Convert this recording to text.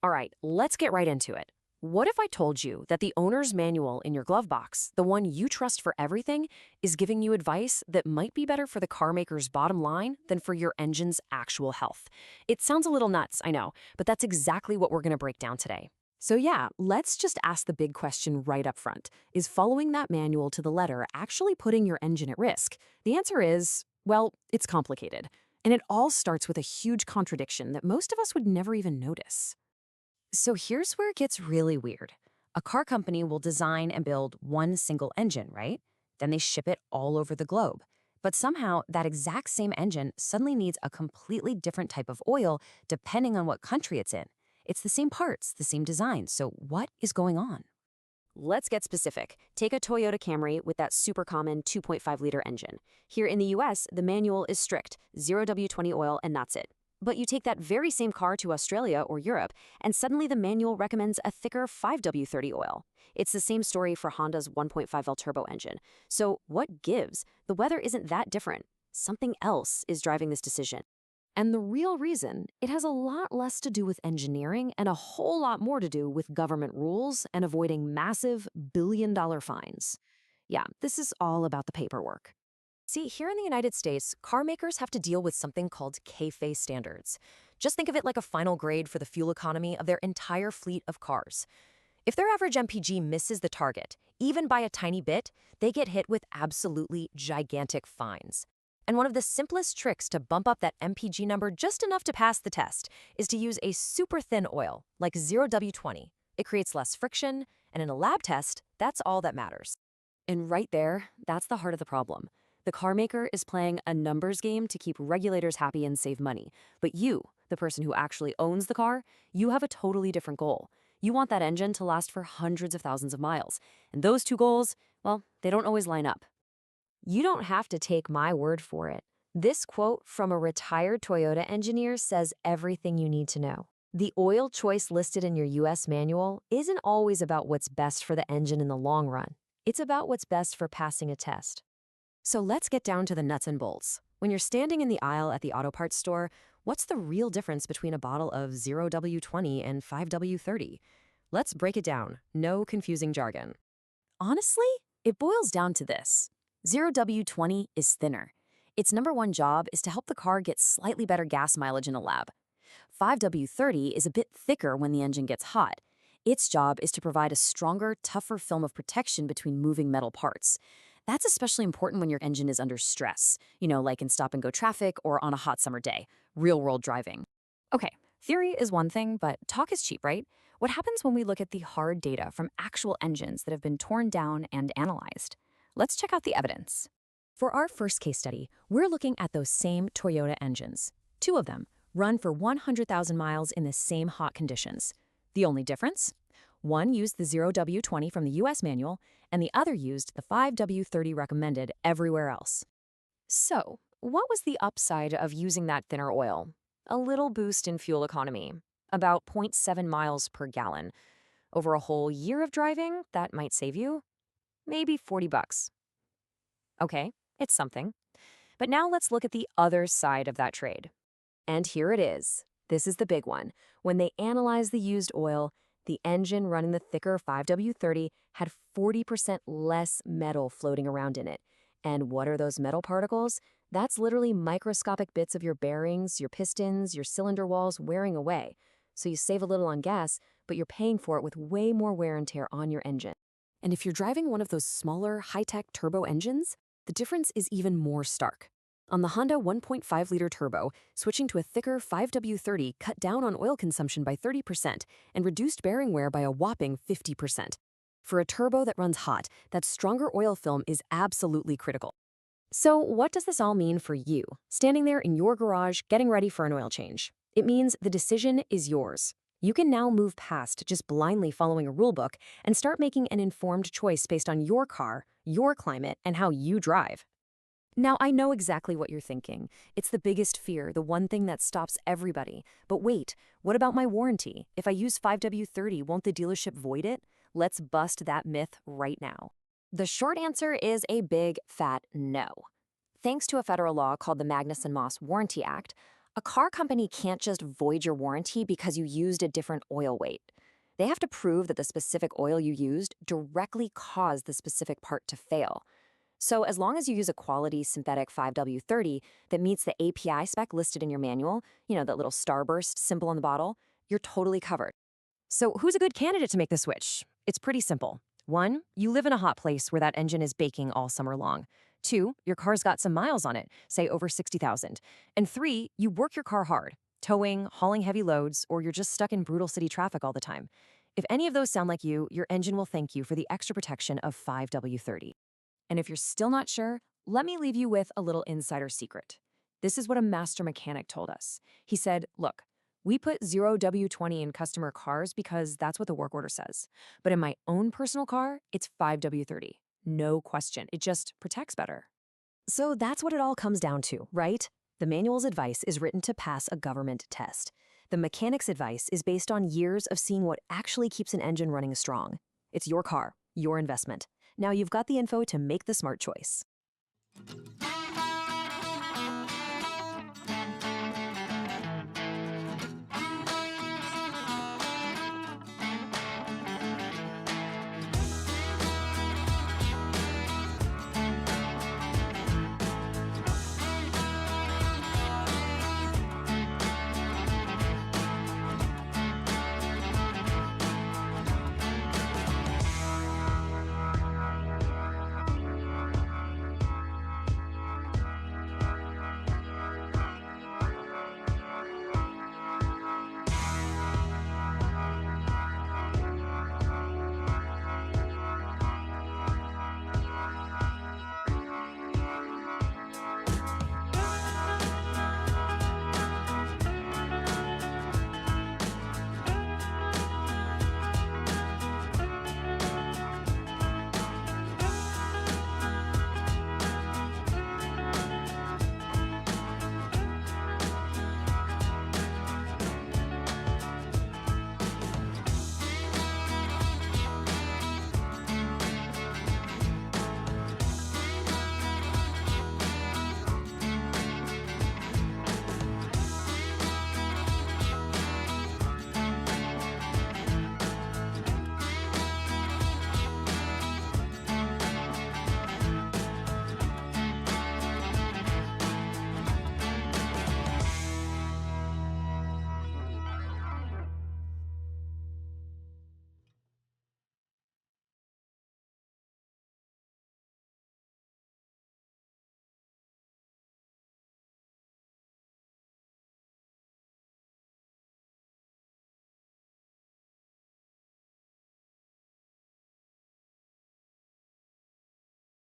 All right, let's get right into it. What if I told you that the owner's manual in your glove box, the one you trust for everything, is giving you advice that might be better for the car maker's bottom line than for your engine's actual health? It sounds a little nuts, I know, but that's exactly what we're going to break down today. So yeah, let's just ask the big question right up front. Is following that manual to the letter actually putting your engine at risk? The answer is, well, it's complicated. And it all starts with a huge contradiction that most of us would never even notice. So here's where it gets really weird. A car company will design and build one single engine, right? Then they ship it all over the globe. But somehow, that exact same engine suddenly needs a completely different type of oil depending on what country it's in. It's the same parts, the same design, so what is going on? Let's get specific. Take a Toyota Camry with that super common 2.5-liter engine. Here in the US, the manual is strict, 0W-20 oil and that's it. But you take that very same car to Australia or Europe, and suddenly the manual recommends a thicker 5W30 oil. It's the same story for Honda's 1.5L turbo engine. So what gives? The weather isn't that different. Something else is driving this decision. And the real reason, it has a lot less to do with engineering and a whole lot more to do with government rules and avoiding massive billion-dollar fines. Yeah, this is all about the paperwork. See, here in the United States, car makers have to deal with something called CAFE standards. Just think of it like a final grade for the fuel economy of their entire fleet of cars. If their average MPG misses the target, even by a tiny bit, they get hit with absolutely gigantic fines. And one of the simplest tricks to bump up that MPG number just enough to pass the test is to use a super thin oil, like 0W20. It creates less friction, and in a lab test, that's all that matters. And right there, that's the heart of the problem. The car maker is playing a numbers game to keep regulators happy and save money. But you, the person who actually owns the car, you have a totally different goal. You want that engine to last for hundreds of thousands of miles. And those two goals, well, they don't always line up. You don't have to take my word for it. This quote from a retired Toyota engineer says everything you need to know. The oil choice listed in your US manual isn't always about what's best for the engine in the long run. It's about what's best for passing a test. So let's get down to the nuts and bolts. When you're standing in the aisle at the auto parts store, what's the real difference between a bottle of 0W20 and 5W30? Let's break it down. No confusing jargon. Honestly, it boils down to this. 0W20 is thinner. Its number one job is to help the car get slightly better gas mileage in a lab. 5W30 is a bit thicker when the engine gets hot. Its job is to provide a stronger, tougher film of protection between moving metal parts. That's especially important when your engine is under stress, like in stop-and-go traffic or on a hot summer day, real-world driving. Okay, theory is one thing, but talk is cheap, right? What happens when we look at the hard data from actual engines that have been torn down and analyzed? Let's check out the evidence. For our first case study, we're looking at those same Toyota engines. Two of them run for 100,000 miles in the same hot conditions. The only difference? One used the 0W20 from the US manual, and the other used the 5W30 recommended everywhere else. So, what was the upside of using that thinner oil? A little boost in fuel economy, about 0.7 miles per gallon. Over a whole year of driving, that might save you maybe 40 bucks. Okay, it's something. But now let's look at the other side of that trade. And here it is. This is the big one. When they analyzed the used oil, the engine running the thicker 5W30 had 40% less metal floating around in it. And what are those metal particles? That's literally microscopic bits of your bearings, your pistons, your cylinder walls wearing away. So you save a little on gas, but you're paying for it with way more wear and tear on your engine. And if you're driving one of those smaller, high-tech turbo engines, the difference is even more stark. On the Honda 1.5-liter turbo, switching to a thicker 5W30 cut down on oil consumption by 30% and reduced bearing wear by a whopping 50%. For a turbo that runs hot, that stronger oil film is absolutely critical. So what does this all mean for you, standing there in your garage getting ready for an oil change? It means the decision is yours. You can now move past just blindly following a rulebook and start making an informed choice based on your car, your climate, and how you drive. Now, I know exactly what you're thinking. It's the biggest fear, the one thing that stops everybody. But wait, what about my warranty? If I use 5W30, won't the dealership void it? Let's bust that myth right now. The short answer is a big, fat no. Thanks to a federal law called the Magnuson-Moss Warranty Act, A car company can't just void your warranty because you used a different oil weight. They have to prove that the specific oil you used directly caused the specific part to fail. So, as long as you use a quality synthetic 5W30 that meets the API spec listed in your manual, that little starburst symbol on the bottle, you're totally covered. So, who's a good candidate to make the switch? It's pretty simple. 1, you live in a hot place where that engine is baking all summer long. 2, your car's got some miles on it, say over 60,000. And 3, you work your car hard, towing, hauling heavy loads, or you're just stuck in brutal city traffic all the time. If any of those sound like you, your engine will thank you for the extra protection of 5W30. And if you're still not sure, let me leave you with a little insider secret. This is what a master mechanic told us. He said, look, we put 0W20 in customer cars because that's what the work order says. But in my own personal car, it's 5W30. No question. It just protects better. So that's what it all comes down to, right? The manual's advice is written to pass a government test. The mechanic's advice is based on years of seeing what actually keeps an engine running strong. It's your car, your investment. Now you've got the info to make the smart choice.